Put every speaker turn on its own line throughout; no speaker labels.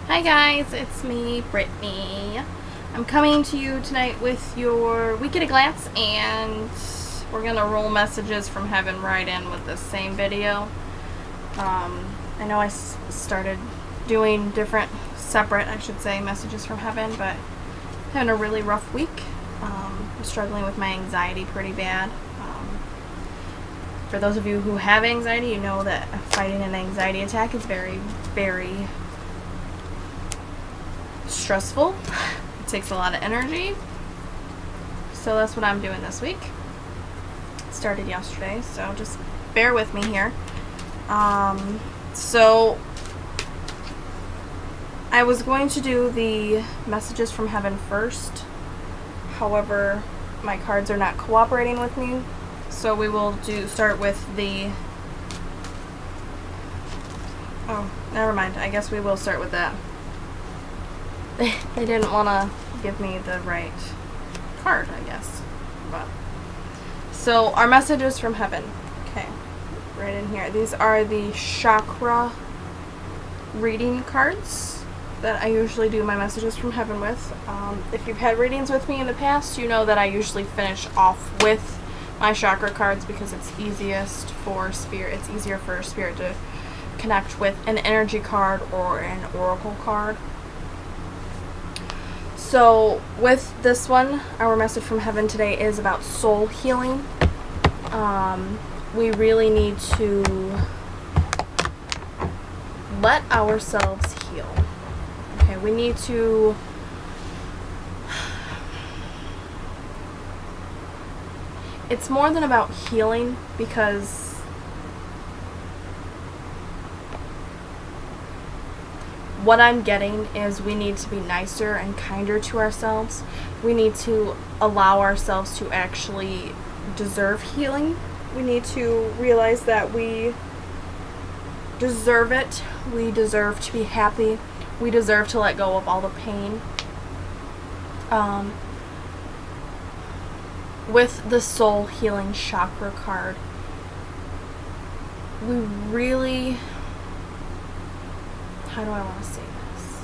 Hi guys, it's me, Brittany. I'm coming to you tonight with your week at a glance, and we're gonna roll messages from heaven right in with this same video. I know I started doing separate messages from heaven, but I'm having a really rough week. I'm struggling with my anxiety pretty bad. For those of you who have anxiety, you know that fighting an anxiety attack is very, very stressful. It takes a lot of energy. So that's what I'm doing this week. It started yesterday, so just bear with me here. So I was going to do the messages from heaven first. However, my cards are not cooperating with me. So we will start with the... Oh, never mind. I guess we will start with that. They didn't want to give me the right card, I guess. But so our messages from heaven. Okay, right in here. These are the chakra reading cards that I usually do my messages from heaven with. If you've had readings with me in the past, you know that I usually finish off with my chakra cards because it's easiest for spirit. It's easier for spirit to connect with an energy card or an oracle card. So with this one, our message from heaven today is about soul healing. We really need to let ourselves heal. Okay, we need to it's more than about healing, because what I'm getting is we need to be nicer and kinder to ourselves. We need to allow ourselves to actually deserve healing. We need to realize that we deserve it. We deserve to be happy. We deserve to let go of all the pain. With the soul healing chakra card, we really... How do I want to say this?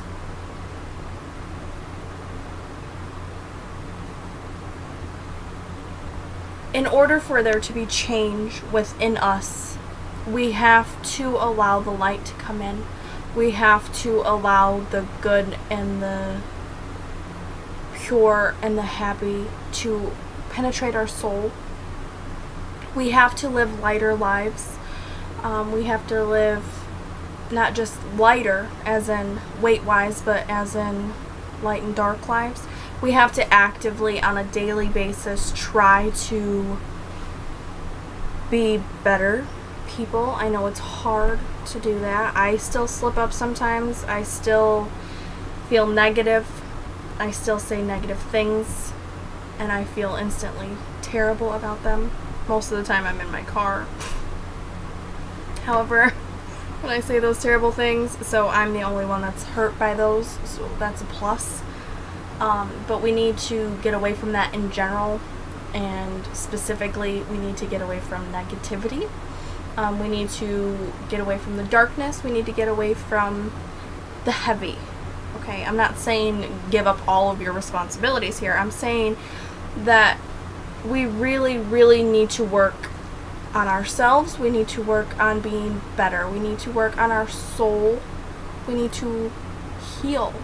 In order for there to be change within us, we have to allow the light to come in. We have to allow the good and the pure and the happy to penetrate our soul. We have to live lighter lives. We have to live not just lighter as in weight-wise, but as in light and dark lives. We have to actively, on a daily basis, try to be better people. I know it's hard to do that. I still slip up sometimes. I still feel negative. I still say negative things, and I feel instantly terrible about them. Most of the time I'm in my car. However, when I say those terrible things, so I'm the only one that's hurt by those, so that's a plus. But we need to get away from that in general, and specifically we need to get away from negativity. We need to get away from the darkness. We need to get away from the heavy. Okay, I'm not saying give up all of your responsibilities here. I'm saying that we really, really need to work on ourselves. We need to work on being better. We need to work on our soul. We need to heal.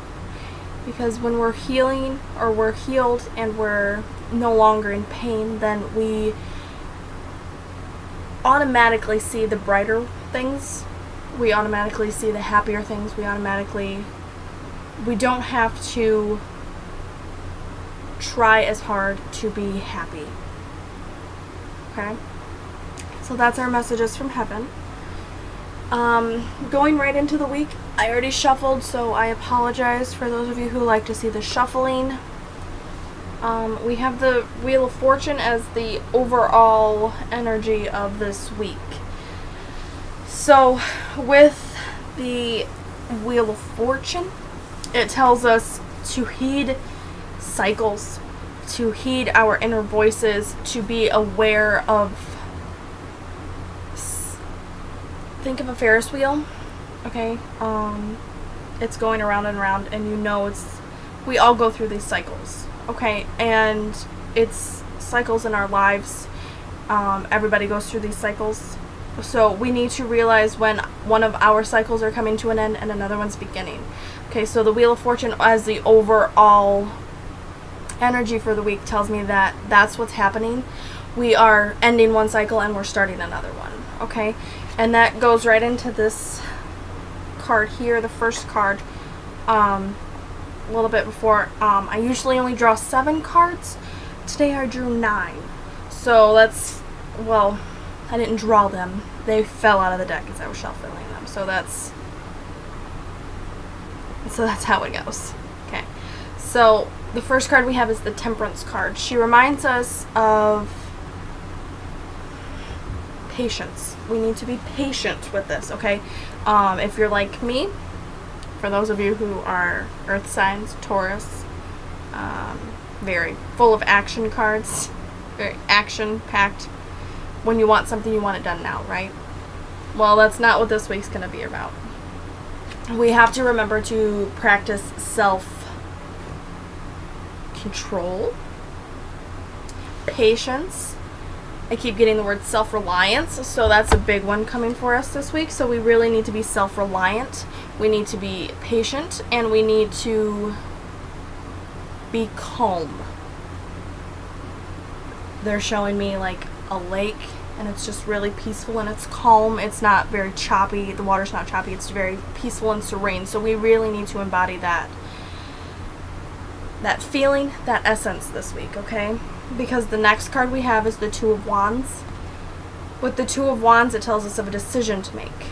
Because when we're healing, or we're healed and we're no longer in pain, then we automatically see the brighter things. We automatically see the happier things. We don't have to try as hard to be happy. Okay? So that's our messages from heaven. Going right into the week, I already shuffled, so I apologize for those of you who like to see the shuffling. We have the Wheel of Fortune as the overall energy of this week. So with the Wheel of Fortune, it tells us to heed cycles, to heed our inner voices, to be aware of... Think of a Ferris wheel, okay? it's going around and around, and you know we all go through these cycles, okay? And it's cycles in our lives. Everybody goes through these cycles. So we need to realize when one of our cycles are coming to an end and another one's beginning. Okay, so the Wheel of Fortune as the overall energy for the week tells me that that's what's happening. We are ending one cycle and we're starting another one, okay? And that goes right into this card here, the first card. A little bit before, I usually only draw 7 cards. Today I drew 9. So that's, well, I didn't draw them. They fell out of the deck as I was shuffling them. So that's how it goes. Okay. So the first card we have is the Temperance card. She reminds us of patience. We need to be patient with this, okay? If you're like me, for those of you who are earth signs, Taurus, very full of action cards, very action-packed. When you want something, you want it done now, right? Well, that's not what this week's going to be about. We have to remember to practice self-control, patience. I keep getting the word self-reliance, so that's a big one coming for us this week. So we really need to be self-reliant. We need to be patient, and we need to be calm. They're showing me like a lake, and it's just really peaceful and it's calm. It's not very choppy. The water's not choppy. It's very peaceful and serene. So we really need to embody that feeling, that essence this week, okay? Because the next card we have is the Two of Wands. With the Two of Wands, it tells us of a decision to make.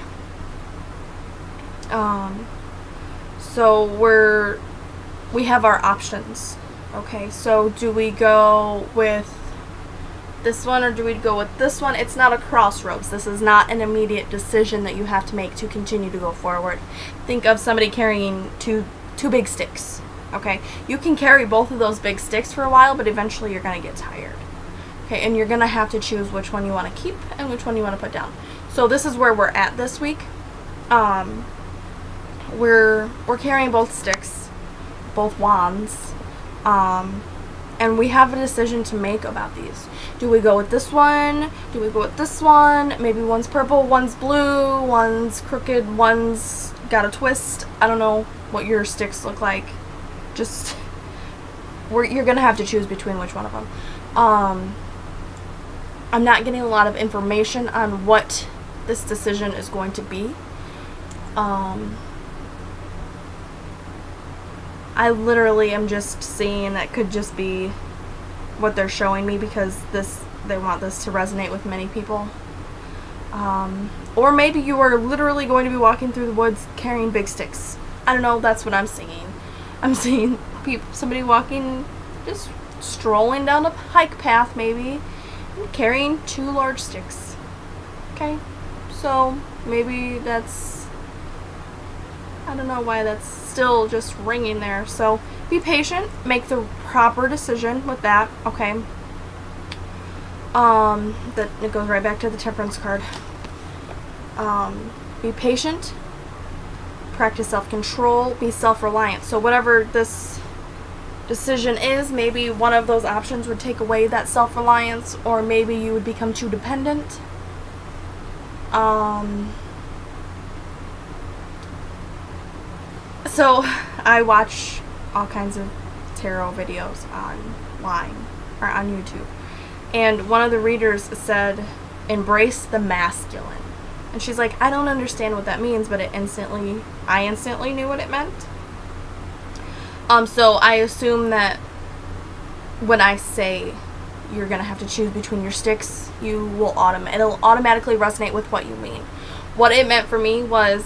So we have our options, okay? So do we go with this one or do we go with this one? It's not a crossroads. This is not an immediate decision that you have to make to continue to go forward. Think of somebody carrying two big sticks, okay? You can carry both of those big sticks for a while, but eventually you're going to get tired, okay? And you're going to have to choose which one you want to keep and which one you want to put down. So this is where we're at this week. We're carrying both sticks, both wands, and we have a decision to make about these. Do we go with this one? Do we go with this one? Maybe one's purple, one's blue, one's crooked, one's got a twist. I don't know what your sticks look like. Just, you're going to have to choose between which one of them. I'm not getting a lot of information on what this decision is going to be. I literally am just seeing that could just be what they're showing me because they want this to resonate with many people. Or maybe you are literally going to be walking through the woods carrying big sticks. I don't know, that's what I'm seeing. I'm seeing somebody walking, just strolling down a hike path maybe, and carrying 2 large sticks. Okay? So maybe I don't know why that's still just ringing there. So be patient, make the proper decision with that, okay? That it goes right back to the Temperance card. Be patient, practice self-control, be self-reliant. So whatever this decision is, maybe one of those options would take away that self-reliance, or maybe you would become too dependent. So I watch all kinds of tarot videos online or on YouTube, and one of the readers said, "Embrace the masculine," and she's like, "I don't understand what that means," but I instantly knew what it meant. So I assume that when I say you're gonna have to choose between your sticks, it'll automatically resonate with what you mean. What it meant for me was,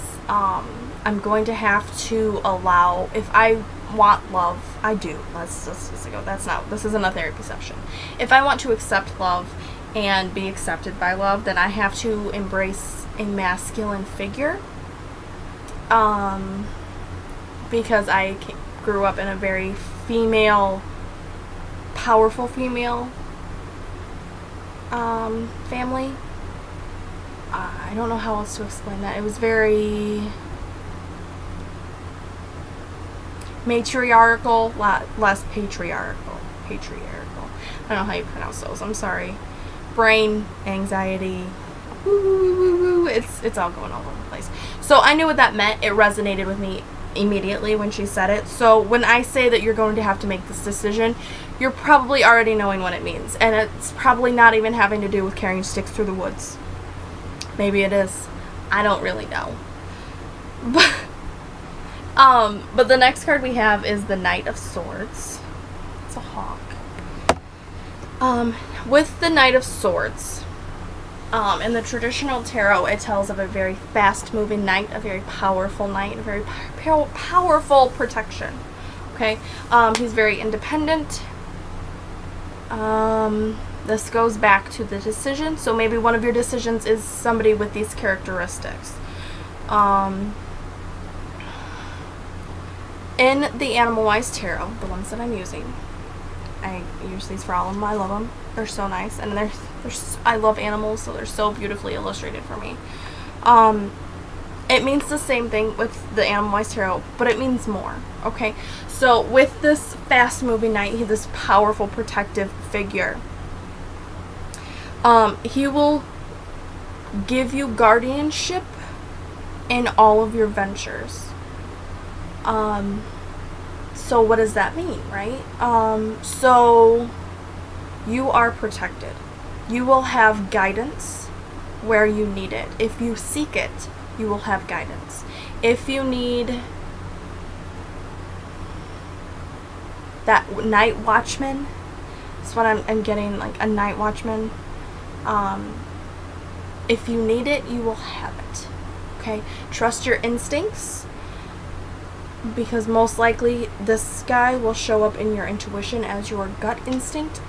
I'm going to have to allow, if I want love, I do. Let's go. This isn't a therapy session. If I want to accept love and be accepted by love, then I have to embrace a masculine figure. Because I grew up in a very powerful female family. I don't know how else to explain that. It was very matriarchal, less patriarchal. Patriarchal. I don't know how you pronounce those. I'm sorry. Brain, anxiety. Woo. It's all going all over the place. So I knew what that meant. It resonated with me immediately when she said it. So when I say that you're going to have to make this decision, you're probably already knowing what it means. And it's probably not even having to do with carrying sticks through the woods. Maybe it is. I don't really know. But the next card we have is the Knight of Swords. It's a hawk. With the Knight of Swords, in the traditional tarot, it tells of a very fast-moving knight, a very powerful knight, a very powerful protection. Okay, he's very independent. This goes back to the decision. So maybe one of your decisions is somebody with these characteristics. In the Animal Wise Tarot, the ones that I'm using, I use these for all of them. I love them. They're so nice, and I love animals, so they're so beautifully illustrated for me. It means the same thing with the Animal Wise Tarot, but it means more. Okay, so with this fast-moving knight, he's this powerful protective figure. He will give you guardianship in all of your ventures. So what does that mean, right? So you are protected. You will have guidance where you need it. If you seek it, you will have guidance. If you need that night watchman, that's what I'm getting, like a night watchman. If you need it, you will have it. Okay? Trust your instincts, because most likely this guy will show up in your intuition as your gut instinct.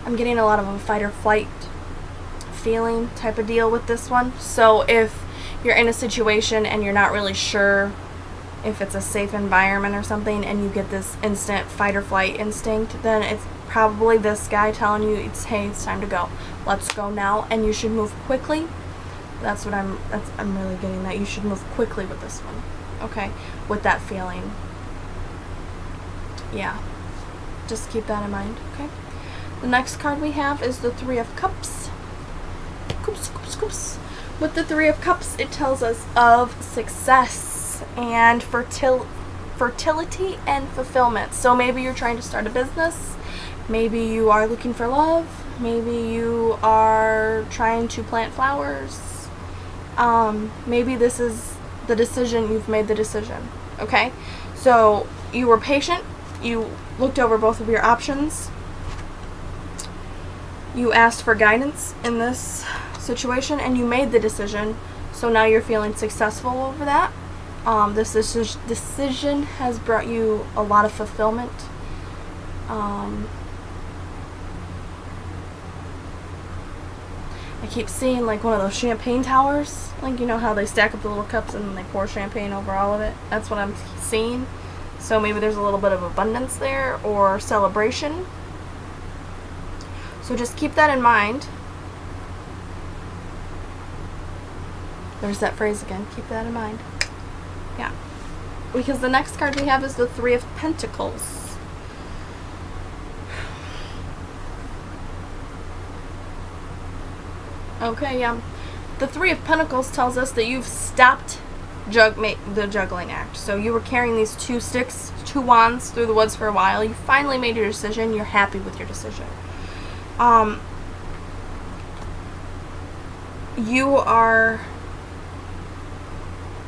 I'm getting a lot of a fight or flight feeling type of deal with this one. So if you're in a situation and you're not really sure if it's a safe environment or something, and you get this instant fight or flight instinct, then it's probably this guy telling you, hey, it's time to go. Let's go now, and you should move quickly. I'm really getting that. You should move quickly with this one. Okay? With that feeling. Yeah. Just keep that in mind, okay? The next card we have is the Three of Cups. Cups. With the Three of Cups, it tells us of success and fertility and fulfillment. So maybe you're trying to start a business. Maybe you are looking for love. Maybe you are trying to plant flowers. Maybe this is the decision. You've made the decision. Okay? So you were patient. You looked over both of your options. You asked for guidance in this situation, and you made the decision. So now you're feeling successful over that. This decision has brought you a lot of fulfillment. I keep seeing like one of those champagne towers. Like, you know how they stack up the little cups and then they pour champagne over all of it? That's what I'm seeing. So maybe there's a little bit of abundance there, or celebration. So just keep that in mind. There's that phrase again. Keep that in mind. Yeah. Because the next card we have is the Three of Pentacles. Okay, yeah. The Three of Pentacles tells us that you've stopped the juggling act. So you were carrying these two sticks, two wands through the woods for a while. You finally made your decision. You're happy with your decision. You are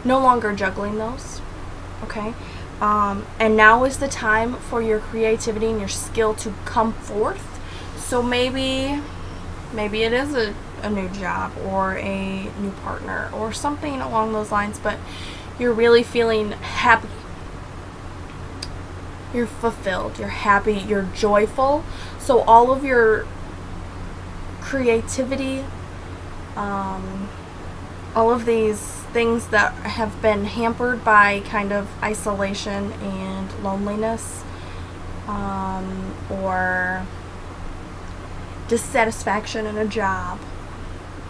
no longer juggling those. Okay? And now is the time for your creativity and your skill to come forth. So maybe it is a new job or a new partner or something along those lines, but you're really feeling happy. You're fulfilled, you're happy, you're joyful. So all of your creativity, all of these things that have been hampered by kind of isolation and loneliness, or dissatisfaction in a job,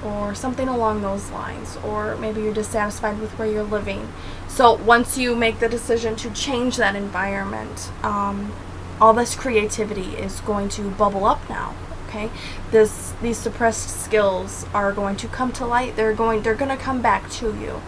or something along those lines, or maybe you're dissatisfied with where you're living. So once you make the decision to change that environment, all this creativity is going to bubble up now. Okay, these suppressed skills are going to come to light. They're going to come back to you.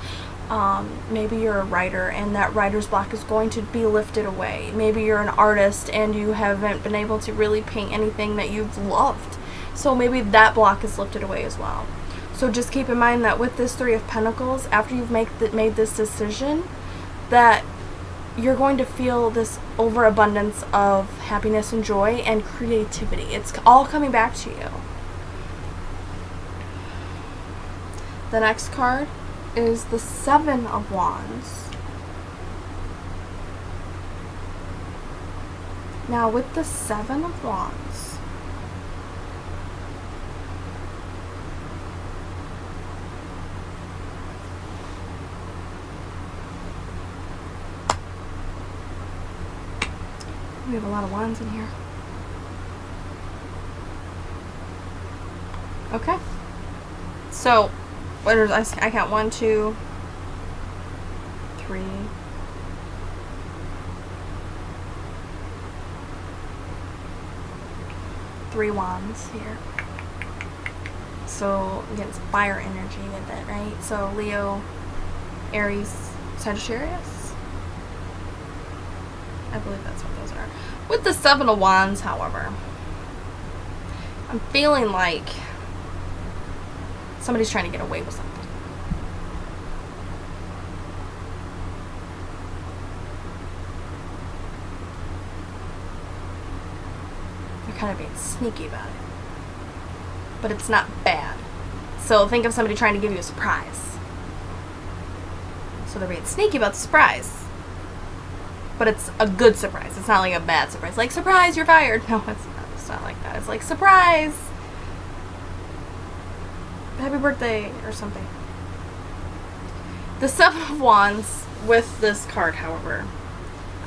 Maybe you're a writer and that writer's block is going to be lifted away. Maybe you're an artist and you haven't been able to really paint anything that you've loved. So maybe that block is lifted away as well. So just keep in mind that with this Three of Pentacles, after you've made this decision, that you're going to feel this overabundance of happiness and joy and creativity. It's all coming back to you. The next card is the Seven of Wands. Now with the Seven of Wands, we have a lot of wands in here. Okay. So, I count 1, 2, 3, 3 wands here. So, again, it's fire energy with it, right? So, Leo, Aries, Sagittarius. I believe that's what those are. With the Seven of Wands, however, I'm feeling like somebody's trying to get away with something. They're kind of being sneaky about it. But it's not bad. So think of somebody trying to give you a surprise. So they're being sneaky about the surprise. But it's a good surprise. It's not like a bad surprise. Like, surprise, you're fired. No, it's not like that. It's like, surprise! Happy birthday, or something. The Seven of Wands with this card, however.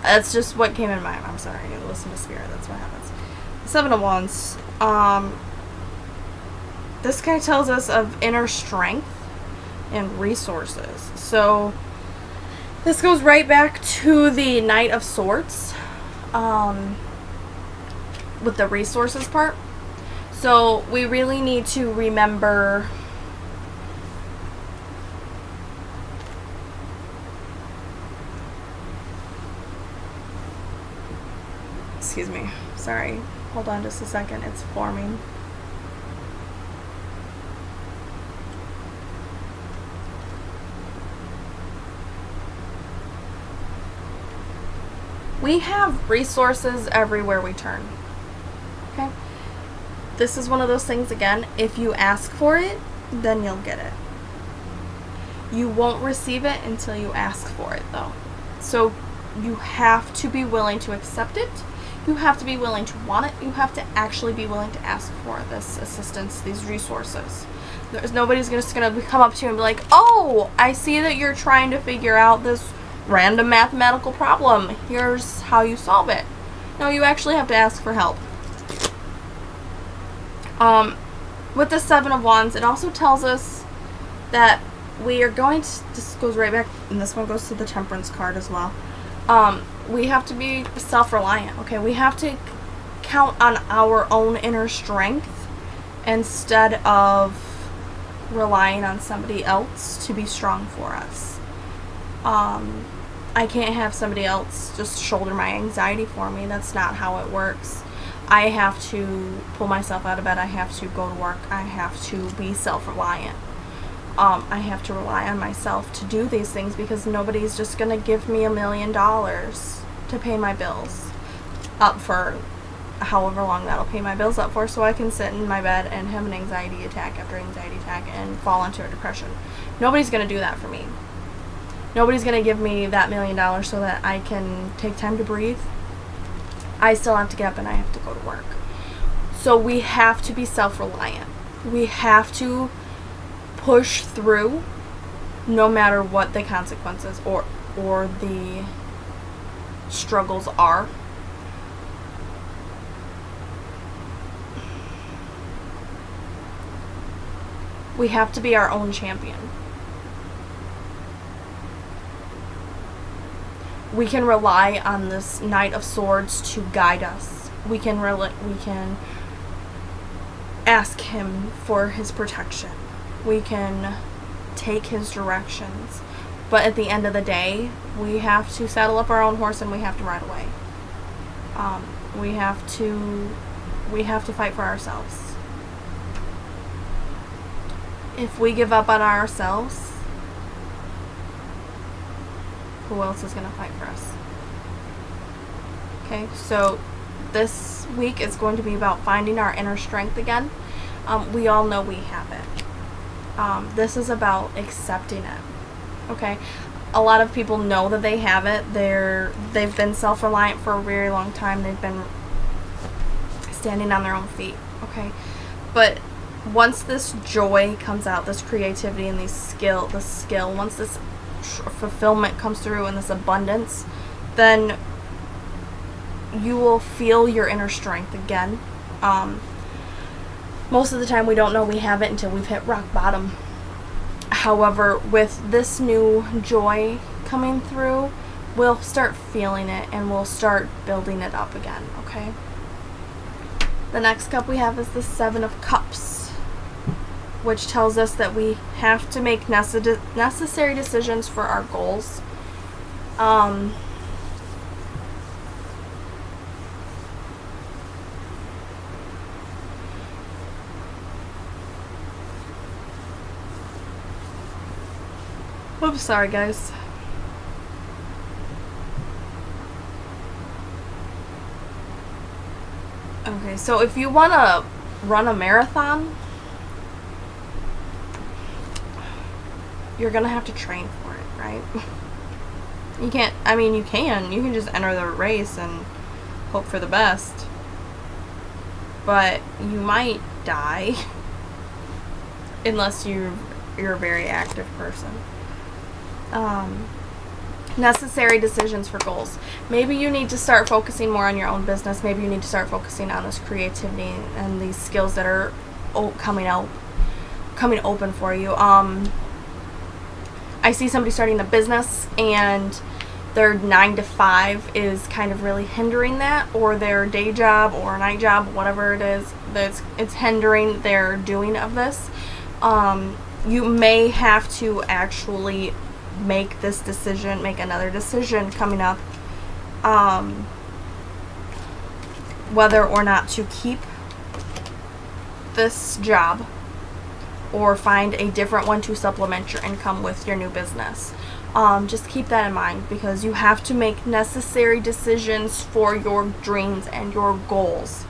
That's just what came in mind. I'm sorry. You listen to Spirit. That's what happens. The Seven of Wands. This guy tells us of inner strength and resources. So this goes right back to the Knight of Swords, with the resources part. So we really need to remember excuse me, sorry, hold on just a second, it's forming. We have resources everywhere we turn. Okay? This is one of those things, again, if you ask for it, then you'll get it. You won't receive it until you ask for it, though. So you have to be willing to accept it. You have to be willing to want it. You have to actually be willing to ask for this assistance, these resources. Nobody's just going to come up to you and be like, oh, I see that you're trying to figure out this random mathematical problem. Here's how you solve it. No, you actually have to ask for help. With the Seven of Wands, it also tells us that we are going to, this goes right back, and this one goes to the Temperance card as well. We have to be self-reliant, okay? We have to count on our own inner strength instead of relying on somebody else to be strong for us. I can't have somebody else just shoulder my anxiety for me. That's not how it works. I have to pull myself out of bed. I have to go to work. I have to be self-reliant. I have to rely on myself to do these things because nobody's just going to give me $1 million to pay my bills up for however long that'll pay my bills up for, so I can sit in my bed and have an anxiety attack after anxiety attack and fall into a depression. Nobody's going to do that for me. Nobody's going to give me that $1 million so that I can take time to breathe. I still have to get up and I have to go to work. So we have to be self-reliant. We have to push through no matter what the consequences or the struggles are. We have to be our own champion. We can rely on this Knight of Swords to guide us. We can ask him for his protection. We can take his directions. But at the end of the day, we have to saddle up our own horse and we have to ride away. We have to fight for ourselves. If we give up on ourselves, who else is going to fight for us? Okay, so this week is going to be about finding our inner strength again. We all know we have it. This is about accepting it. Okay, a lot of people know that they have it. They've been self-reliant for a very long time. They've been standing on their own feet. Okay, but once this joy comes out, this creativity and the skill, once this fulfillment comes through and this abundance, then you will feel your inner strength again. Most of the time we don't know we have it until we've hit rock bottom. However, with this new joy coming through, we'll start feeling it and we'll start building it up again, okay? The next cup we have is the Seven of Cups, which tells us that we have to make necessary decisions for our goals. Oops, sorry guys. Okay, so if you want to run a marathon, you're going to have to train for it, right? You can't, I mean, you can just enter the race and hope for the best. But you might die unless you're a very active person. Necessary decisions for goals. Maybe you need to start focusing more on your own business. Maybe you need to start focusing on this creativity and these skills that are coming open for you. I see somebody starting a business and their 9 to 5 is kind of really hindering that, or their day job or night job, whatever it is, it's hindering their doing of this. You may have to actually make this decision, make another decision coming up, whether or not to keep this job or find a different one to supplement your income with your new business. Just keep that in mind, because you have to make necessary decisions for your dreams and your goals.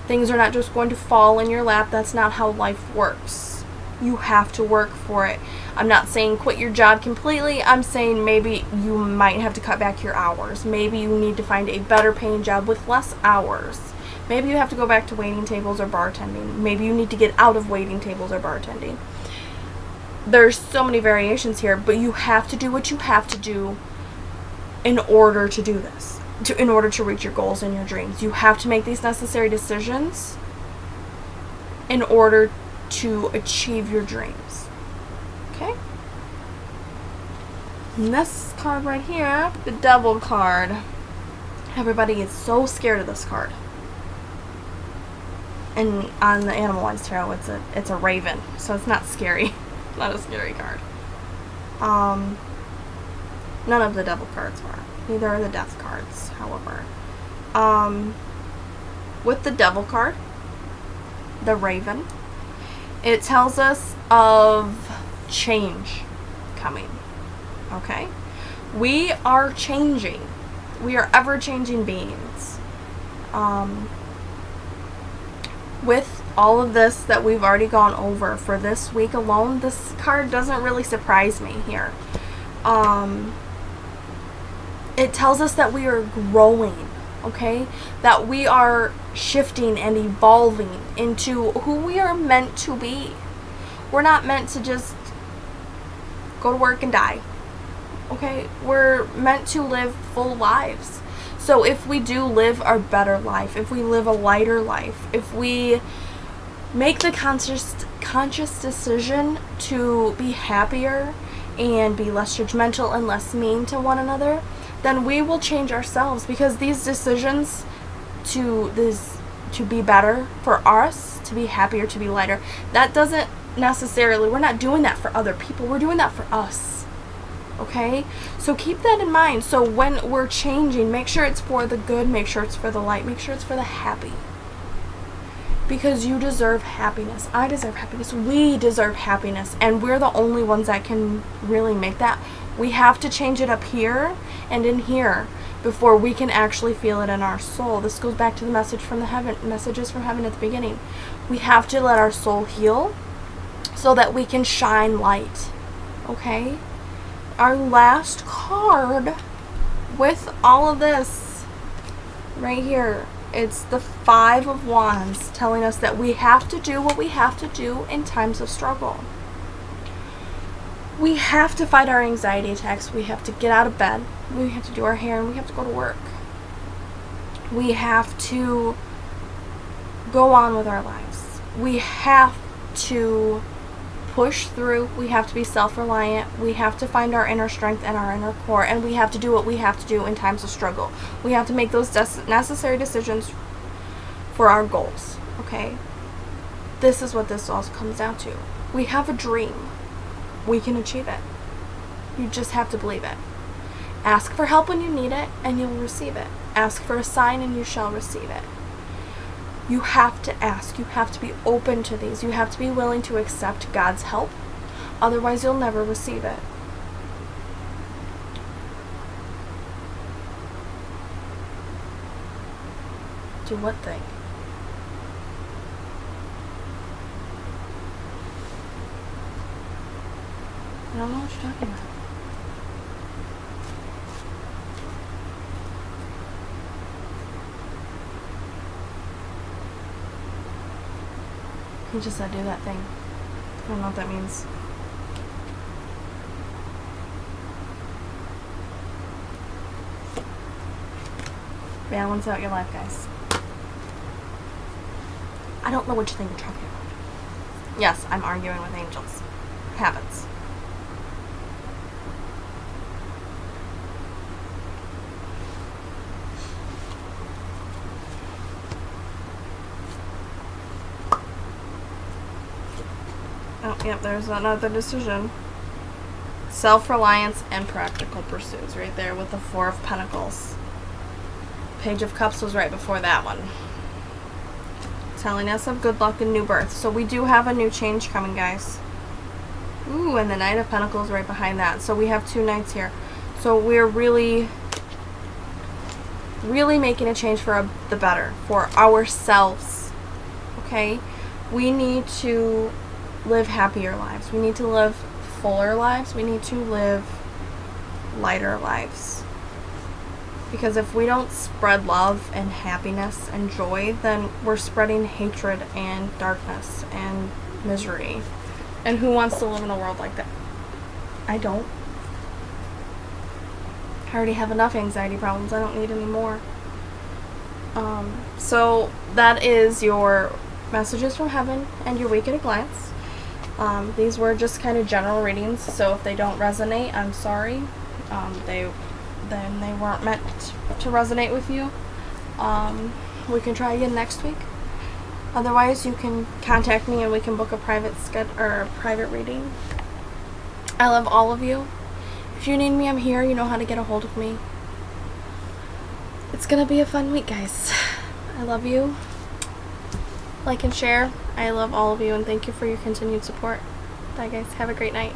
Things are not just going to fall in your lap. That's not how life works. You have to work for it. I'm not saying quit your job completely. I'm saying maybe you might have to cut back your hours. Maybe you need to find a better paying job with less hours. Maybe you have to go back to waiting tables or bartending. Maybe you need to get out of waiting tables or bartending. There's so many variations here, but you have to do what you have to do in order to do this. In order to reach your goals and your dreams. You have to make these necessary decisions in order to achieve your dreams. Okay? And this card right here, the Devil card. Everybody is so scared of this card. And on the Animal Wise Tarot, it's a raven, so it's not scary. It's not a scary card. None of the Devil cards are. Neither are the Death cards, however. With the Devil card, the raven, it tells us of change coming. Okay? We are changing. We are ever-changing beings. With all of this that we've already gone over for this week alone, this card doesn't really surprise me here. It tells us that we are growing, okay? That we are shifting and evolving into who we are meant to be. We're not meant to just go to work and die, okay? We're meant to live full lives. So if we do live our better life, if we live a lighter life, if we make the conscious decision to be happier and be less judgmental and less mean to one another, then we will change ourselves, because these decisions to be better for us, to be happier, to be lighter, that doesn't necessarily, we're not doing that for other people, we're doing that for us. Okay? So keep that in mind. So when we're changing, make sure it's for the good, make sure it's for the light, make sure it's for the happy. Because you deserve happiness. I deserve happiness. We deserve happiness. And we're the only ones that can really make that. We have to change it up here and in here before we can actually feel it in our soul. This goes back to the messages from heaven at the beginning. We have to let our soul heal so that we can shine light. Okay? Our last card with all of this right here, it's the 5 of Wands, telling us that we have to do what we have to do in times of struggle. We have to fight our anxiety attacks. We have to get out of bed. We have to do our hair, and we have to go to work. We have to go on with our lives. We have to push through. We have to be self-reliant. We have to find our inner strength and our inner core, and we have to do what we have to do in times of struggle. We have to make those necessary decisions for our goals. Okay? This is what this all comes down to. We have a dream. We can achieve it. You just have to believe it. Ask for help when you need it, and you'll receive it. Ask for a sign, and you shall receive it. You have to ask. You have to be open to these. You have to be willing to accept God's help. Otherwise, you'll never receive it. Do what thing? I don't know what you're talking about. He just said do that thing. I don't know what that means. Balance out your life, guys. I don't know what you think you're talking about. Yes, I'm arguing with angels. It happens. Oh, yep, there's another decision. Self-reliance and practical pursuits right there with the 4 of Pentacles. Page of Cups was right before that one. Telling us of good luck and new birth. So we do have a new change coming, guys. Ooh, and the Knight of Pentacles right behind that. So we have 2 knights here. So we're really making a change for the better. For ourselves. Okay? We need to live happier lives. We need to live fuller lives. We need to live lighter lives. Because if we don't spread love and happiness and joy, then we're spreading hatred and darkness and misery. And who wants to live in a world like that? I don't. I already have enough anxiety problems. I don't need any more. So that is your messages from heaven and your week at a glance. These were just kind of general readings, so if they don't resonate, I'm sorry. Then they weren't meant to resonate with you. We can try again next week. Otherwise, you can contact me and we can book a private reading. I love all of you. If you need me, I'm here. You know how to get a hold of me. It's gonna be a fun week, guys. I love you. Like and share. I love all of you, and thank you for your continued support. Bye, guys. Have a great night.